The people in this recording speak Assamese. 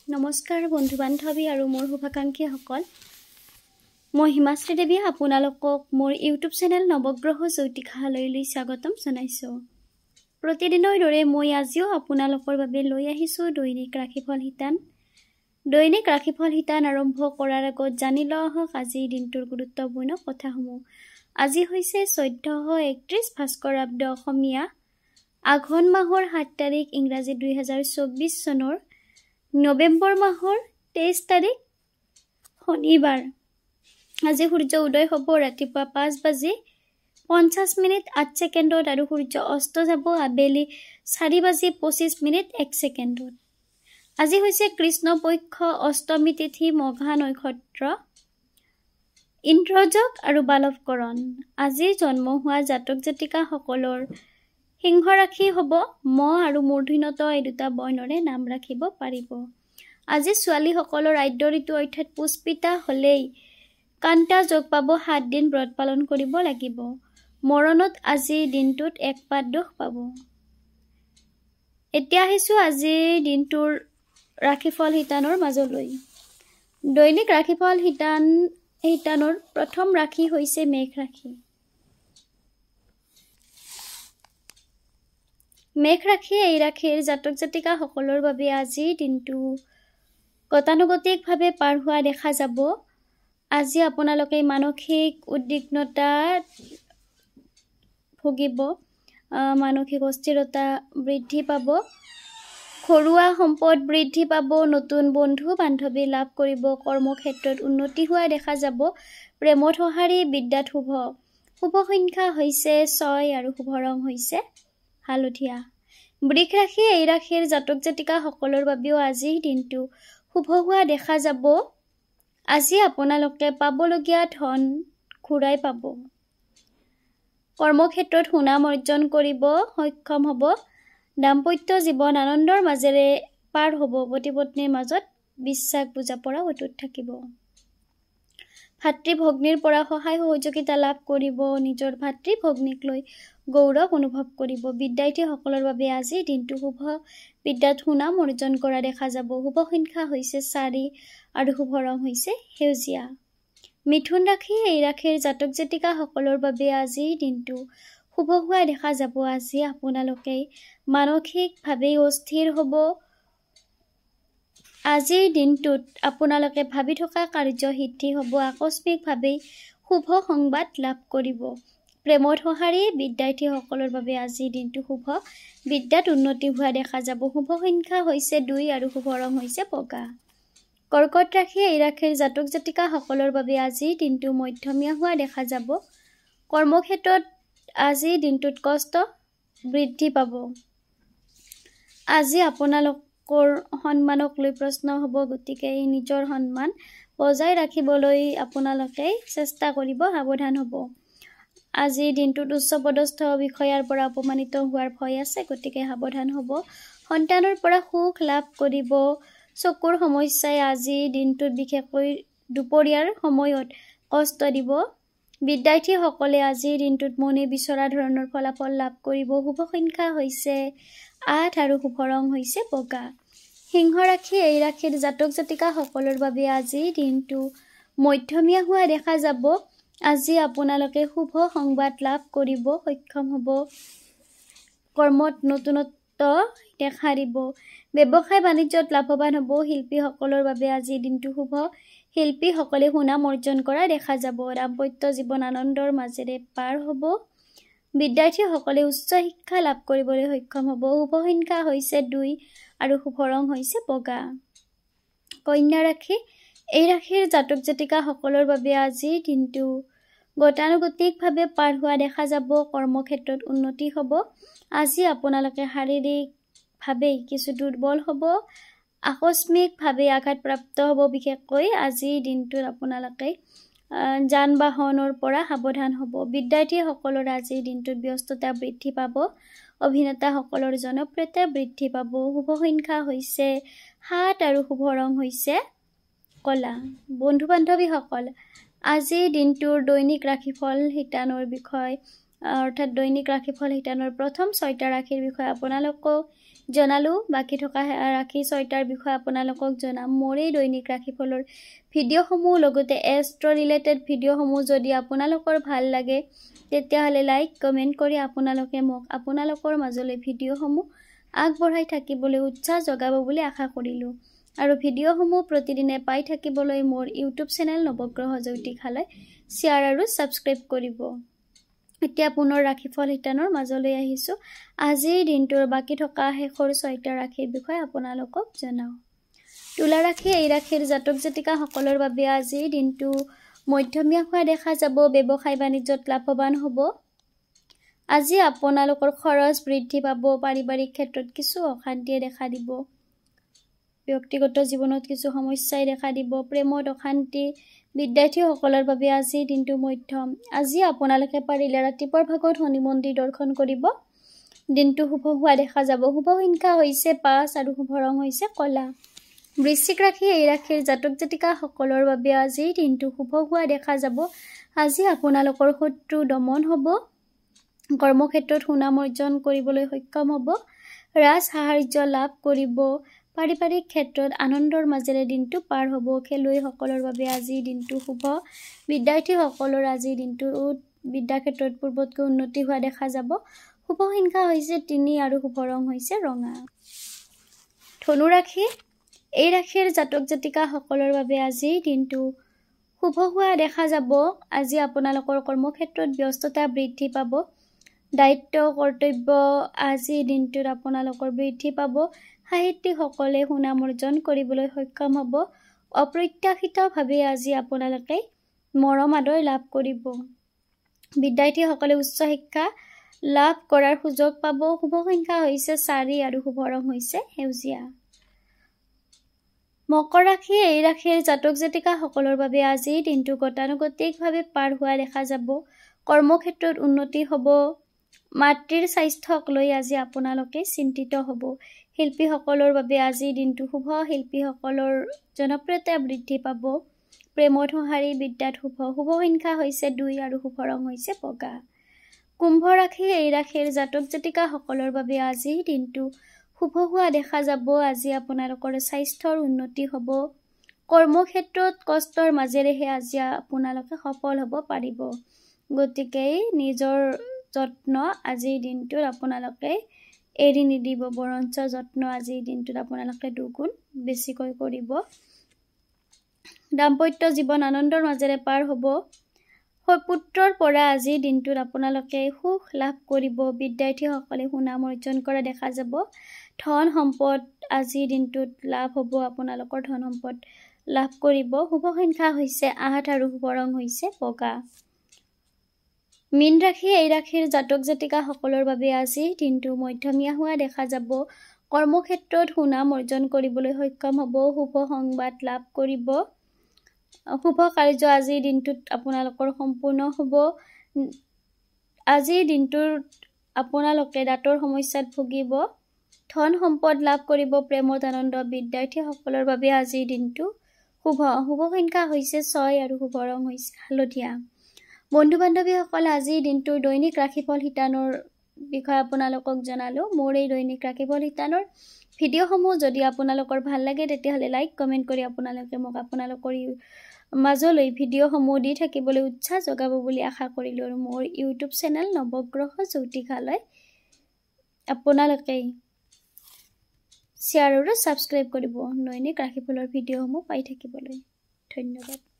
নমস্কাৰ বন্ধু বান্ধৱী আৰু মোৰ শুভাকাংক্ষীসকল মই হিমাশ্ৰী দেৱী আপোনালোকক মোৰ ইউটিউব চেনেল নৱগ্ৰহ জ্যোতিষালয়লৈ স্বাগতম জনাইছো। প্ৰতিদিনৰ দৰে মই আজিও আপোনালোকৰ বাবে লৈ আহিছো দৈনিক ৰাশিফল হিতান। দৈনিক ৰাশিফল হিতান আৰম্ভ কৰাৰ আগত জানি লওঁ আহক আজিৰ দিনটোৰ গুৰুত্বপূৰ্ণ কথাসমূহ। আজি হৈছে 1431 ভাস্কৰাব্দ অসমীয়া আঘোণ মাহৰ 7 তাৰিখ ইংৰাজী 2024 চনৰ নৱেম্বৰ মাহৰ 23 তাৰিখ শনিবাৰ। আজি সূৰ্য উদয় হ'ব ৰাতিপুৱা 5:50 আৰু সূৰ্য অস্ত যাব আবেলি 4:25 আজি হৈছে কৃষ্ণ পক্ষ অষ্টমী তিথি মঘা নক্ষত্ৰ ইন্দ্ৰযোগ আৰু বালৱকৰণ। আজি জন্ম হোৱা জাতক জাতিকাসকলৰ সিংহ ৰাশি হ'ব ম আৰু মূৰ্ধন্য এই দুটা বৰ্ণৰে নাম ৰাখিব পাৰিব। আজি ছোৱালীসকলৰ আদ্য ঋতু অৰ্থাৎ পুষ্পিতা হ'লেই কান্তা যোগ পাব 7 দিন ব্ৰত পালন কৰিব লাগিব। মৰণত আজিৰ দিনটোত এক পাত দোষ পাব। এতিয়া আহিছো আজিৰ দিনটোৰ ৰাশিফল হিতানৰ মাজলৈ। দৈনিক ৰাশিফল হিতানৰ প্ৰথম ৰাশি হৈছে মেঘ ৰাশি। মেঘ ৰাশি এই ৰাশিৰ জাতক জাতিকাসকলৰ বাবে আজিৰ দিনটো গতানুগতিকভাৱে পাৰ হোৱা দেখা যাব। আজি আপোনালোকে মানসিক উদ্বিগ্নতাত ভুগিব, মানসিক অস্থিৰতা বৃদ্ধি পাব, ঘৰুৱা সম্পদ বৃদ্ধি পাব, নতুন বন্ধু বান্ধৱী লাভ কৰিব, কৰ্মক্ষেত্ৰত উন্নতি হোৱা দেখা যাব, প্ৰেমত সঁহাৰি, বিদ্যাত শুভ সংখ্যা হৈছে 6 আৰু শুভ ৰং হৈছে হালধীয়া। বৃষ ৰাশি এই ৰাশিৰ জাতক জাতিকাসকলৰ বাবেও আজিৰ দিনটো শুভ হোৱা দেখা যাব। আজি আপোনালোকে পাবলগীয়া ধন ঘূৰাই পাব, কৰ্মক্ষেত্ৰত সুনাম অৰ্জন কৰিব সক্ষম হ'ব, দাম্পত্য জীৱন আনন্দৰ মাজেৰে পাৰ হ'ব, পতি পত্নীৰ মাজত বিশ্বাস বুজাপৰা অটুট থাকিব, ভাতৃ ভগ্নীৰ পৰা সহায় সহযোগিতা লাভ কৰিব, নিজৰ ভাতৃ ভগ্নীক লৈ গৌৰৱ অনুভৱ কৰিব। বিদ্যাৰ্থীসকলৰ বাবে আজিৰ দিনটো শুভ, বিদ্যাত সুনাম অৰ্জন কৰা দেখা যাব। শুভ সংখ্যা হৈছে 4 আৰু শুভ ৰং হৈছে সেউজীয়া। মিথুন ৰাশি এই ৰাশিৰ জাতক জাতিকাসকলৰ বাবে আজিৰ দিনটো শুভ হোৱা দেখা যাব। আজি আপোনালোকে মানসিকভাৱে অস্থিৰ হ'ব। আজিৰ দিনটোত আপোনালোকে ভাবি থকা কাৰ্য সিদ্ধি হ'ব, আকস্মিকভাৱে শুভ সংবাদ লাভ কৰিব। প্ৰেমত সঁহাৰি, বিদ্যাৰ্থীসকলৰ বাবে আজিৰ দিনটো শুভ, বিদ্যাত উন্নতি হোৱা দেখা যাব। শুভ সংখ্যা হৈছে 2 আৰু শুভ ৰং হৈছে বগা। কৰ্কট ৰাশি এই ৰাশিৰ জাতক জাতিকাসকলৰ বাবে আজিৰ দিনটো মধ্যমীয়া হোৱা দেখা যাব। কৰ্মক্ষেত্ৰত আজিৰ দিনটোত কষ্ট বৃদ্ধি পাব। আজি আপোনালোকৰ সন্মানক লৈ প্ৰশ্ন হ'ব, গতিকে নিজৰ সন্মান বজাই ৰাখিবলৈ আপোনালোকে চেষ্টা কৰিব, সাৱধান হ'ব। আজিৰ দিনটোত উচ্চপদস্থ বিষয়াৰ পৰা অপমানিত হোৱাৰ ভয় আছে, গতিকে সাৱধান হ'ব। সন্তানৰ পৰা সুখ লাভ কৰিব। চকুৰ সমস্যাই আজিৰ দিনটোত বিশেষকৈ দুপৰীয়াৰ সময়ত কষ্ট দিব। বিদ্যাৰ্থীসকলে আজিৰ দিনটোত মনে বিচৰা ধৰণৰ ফলাফল লাভ কৰিব। শুভ সংখ্যা হৈছে 8 আৰু শুভ ৰং হৈছে বগা। সিংহ ৰাশি এই ৰাশিৰ জাতক জাতিকাসকলৰ বাবে আজিৰ দিনটো মধ্যমীয়া হোৱা দেখা যাব। আজি আপোনালোকে শুভ সংবাদ লাভ কৰিব সক্ষম হ'ব, কৰ্মত নতুনত্ব দেখা দিব, ব্যৱসায় বাণিজ্যত লাভৱান হ'ব। শিল্পীসকলৰ বাবে আজিৰ দিনটো শুভ, শিল্পীসকলে সুনাম অৰ্জন কৰা দেখা যাব। দাম্পত্য জীৱন আনন্দৰ মাজেৰে পাৰ হ'ব, বিদ্যাৰ্থীসকলে উচ্চ শিক্ষা লাভ কৰিবলৈ সক্ষম হ'ব। শুভ সংখ্যা হৈছে 2 আৰু শুভ ৰং হৈছে বগা। কন্যা ৰাশি এই ৰাশিৰ জাতক জাতিকাসকলৰ বাবে আজিৰ দিনটো গতানুগতিকভাৱে পাৰ হোৱা দেখা যাব। কৰ্মক্ষেত্ৰত উন্নতি হ'ব। আজি আপোনালোকে শাৰীৰিকভাৱে কিছু দুৰ্বল হ'ব, আকস্মিকভাৱে আঘাতপ্ৰাপ্ত হ'ব। বিশেষকৈ আজিৰ দিনটোত আপোনালোকে যান বাহনৰ পৰা সাৱধান হ'ব। বিদ্যাৰ্থীসকলৰ আজিৰ দিনটোত ব্যস্ততা বৃদ্ধি পাব, অভিনেতাসকলৰ জনপ্ৰিয়তা বৃদ্ধি পাব। শুভ সংখ্যা হৈছে 7 আৰু শুভ ৰং হৈছে কলা। বন্ধু বান্ধৱীসকল, আজিৰ দিনটোৰ দৈনিক ৰাশিফল হিতানৰ বিষয় অৰ্থাৎ দৈনিক ৰাশিফল শিতানৰ প্ৰথম 6টা ৰাশিৰ বিষয়ে আপোনালোকক জনালোঁ। বাকী থকা ৰাশি 6টাৰ বিষয়ে আপোনালোকক জনাম। মোৰ এই দৈনিক ৰাশিফলৰ ভিডিঅ'সমূহ লগতে এষ্ট্ৰ ৰিলেটেড ভিডিঅ'সমূহ যদি আপোনালোকৰ ভাল লাগে তেতিয়াহ'লে লাইক কমেণ্ট কৰি আপোনালোকে মোক আপোনালোকৰ মাজলৈ ভিডিঅ'সমূহ আগবঢ়াই থাকিবলৈ উৎসাহ যোগাব বুলি আশা কৰিলোঁ। আৰু ভিডিঅ'সমূহ প্ৰতিদিনে পাই থাকিবলৈ মোৰ ইউটিউব চেনেল নৱগ্ৰহ জ্যোতিষালয় শ্বেয়াৰ আৰু ছাবস্ক্ৰাইব কৰিব। এতিয়া পুনৰ ৰাশিফল শিতানৰ মাজলৈ আহিছোঁ। আজিৰ দিনটোৰ বাকী থকা শেষৰ 6টা ৰাশিৰ বিষয়ে আপোনালোকক জনাওঁ। তুলা ৰাশি এই ৰাশিৰ জাতক জাতিকাসকলৰ বাবে আজিৰ দিনটো মধ্যমীয়া হোৱা দেখা যাব। ব্যৱসায় বাণিজ্যত লাভৱান হ'ব। আজি আপোনালোকৰ খৰচ বৃদ্ধি পাব। পাৰিবাৰিক ক্ষেত্ৰত কিছু অশান্তিয়ে দেখা দিব। ব্যক্তিগত জীৱনত কিছু সমস্যাই দেখা দিব। প্ৰেমত অশান্তি। বিদ্যাৰ্থীসকলৰ বাবে আজিৰ দিনটো মধ্যম। আজি আপোনালোকে পাৰিলে ৰাতিপুৱাৰ ভাগত শনি মন্দিৰ দৰ্শন কৰিব। দিনটো শুভ হোৱা দেখা যাব। শুভ সংখ্যা হৈছে 5 আৰু শুভ ৰং হৈছে কলা। বৃশ্চিক ৰাশি এই ৰাশিৰ জাতক জাতিকাসকলৰ বাবে আজিৰ দিনটো শুভ হোৱা দেখা যাব। আজি আপোনালোকৰ শত্ৰু দমন হ'ব। কৰ্মক্ষেত্ৰত সুনাম অৰ্জন কৰিবলৈ সক্ষম হ'ব। ৰাজ সাহাৰ্য লাভ কৰিব। পাৰিবাৰিক ক্ষেত্ৰত আনন্দৰ মাজেৰে দিনটো পাৰ হ'ব। খেলুৱৈসকলৰ বাবে আজিৰ দিনটো শুভ। বিদ্যাৰ্থীসকলৰ আজিৰ দিনটোত বিদ্যাক্ষেত্ৰত পূৰ্বতকৈ উন্নতি হোৱা দেখা যাব। শুভ সংখ্যা হৈছে 3 আৰু শুভ ৰং হৈছে ৰঙা। ধনু ৰাশি এই ৰাশিৰ জাতক জাতিকাসকলৰ বাবে আজিৰ দিনটো শুভ হোৱা দেখা যাব। আজি আপোনালোকৰ কৰ্মক্ষেত্ৰত ব্যস্ততা বৃদ্ধি পাব। দায়িত্ব কৰ্তব্য আজিৰ দিনটোত আপোনালোকৰ বৃদ্ধি পাব। সাহিত্যিকসকলে সুনাম অৰ্জন কৰিবলৈ সক্ষম হ'ব। অপ্ৰত্যাশিতভাৱে আজি আপোনালোকে মৰম আদৰ লাভ কৰিব। বিদ্যাৰ্থীসকলে উচ্চ শিক্ষা লাভ কৰাৰ সুযোগ পাব। শুভ সংখ্যা হৈছে 4 আৰু শুভ ৰং হৈছে সেউজীয়া। মকৰ ৰাশি এই ৰাশিৰ জাতক জাতিকাসকলৰ বাবে আজিৰ দিনটো গতানুগতিকভাৱে পাৰ হোৱা দেখা যাব। কৰ্মক্ষেত্ৰত উন্নতি হ'ব। মাতৃৰ স্বাস্থ্যক লৈ আজি আপোনালোকে চিন্তিত হ'ব। শিল্পীসকলৰ বাবে আজিৰ দিনটো শুভ। শিল্পীসকলৰ জনপ্ৰিয়তা বৃদ্ধি পাব। প্ৰেমত সঁহাৰি। বিদ্যাত শুভ। শুভ সংখ্যা হৈছে 2 আৰু শুভ ৰং হৈছে বগা। কুম্ভ ৰাশি এই ৰাশিৰ জাতক জাতিকাসকলৰ বাবে আজিৰ দিনটো শুভ হোৱা দেখা যাব। আজি আপোনালোকৰ স্বাস্থ্যৰ উন্নতি হ'ব। কৰ্মক্ষেত্ৰত কষ্টৰ মাজেৰেহে আজি আপোনালোকে সফল হ'ব পাৰিব। গতিকে নিজৰ যত্ন আজিৰ দিনটোত আপোনালোকে এৰি নিদিব। বৰঞ্চ যত্ন আজিৰ দিনটোত আপোনালোকে দুগুণ বেছিকৈ কৰিব। দাম্পত্য জীৱন আনন্দৰ মাজেৰে পাৰ হ'ব। পুত্ৰৰ পৰা আজিৰ দিনটোত আপোনালোকে সুখ লাভ কৰিব। বিদ্যাৰ্থীসকলে সুনাম অৰ্জন কৰা দেখা যাব। ধন সম্পদ আজিৰ দিনটোত লাভ হ'ব। আপোনালোকৰ ধন সম্পদ লাভ কৰিব। শুভ সংখ্যা হৈছে 8 আৰু শুভ ৰং হৈছে বগা। মীন ৰাশি এই ৰাশিৰ জাতক জাতিকাসকলৰ বাবে আজিৰ দিনটো মধ্যমীয়া হোৱা দেখা যাব। কৰ্মক্ষেত্ৰত সুনাম অৰ্জন কৰিবলৈ সক্ষম হ'ব। শুভ সংবাদ লাভ কৰিব। শুভ কাৰ্য আজিৰ দিনটোত আপোনালোকৰ সম্পূৰ্ণ হ'ব। আজিৰ দিনটোত আপোনালোকে দাঁতৰ সমস্যাত ভুগিব। ধন সম্পদ লাভ কৰিব। প্ৰেমত আনন্দ। বিদ্যাৰ্থীসকলৰ বাবে আজিৰ দিনটো শুভ। শুভ সংখ্যা হৈছে 6 আৰু শুভ ৰং হৈছে হালধীয়া। বন্ধু বান্ধৱীসকল আজিৰ দিনটোৰ দৈনিক ৰাশিফল শিতানৰ বিষয়ে আপোনালোকক জনালোঁ। মোৰ এই দৈনিক ৰাশিফল শিতানৰ ভিডিঅ'সমূহ যদি আপোনালোকৰ ভাল লাগে তেতিয়াহ'লে লাইক কমেণ্ট কৰি আপোনালোকে মোক আপোনালোকৰ মাজলৈ ভিডিঅ'সমূহ দি থাকিবলৈ উৎসাহ যোগাব বুলি আশা কৰিলোঁ। আৰু মোৰ ইউটিউব চেনেল নৱগ্ৰহ জ্যোতিষালয় আপোনালোকে শ্বেয়াৰ আৰু ছাবস্ক্ৰাইব কৰিব দৈনিক ৰাশিফলৰ ভিডিঅ'সমূহ পাই থাকিবলৈ। ধন্যবাদ।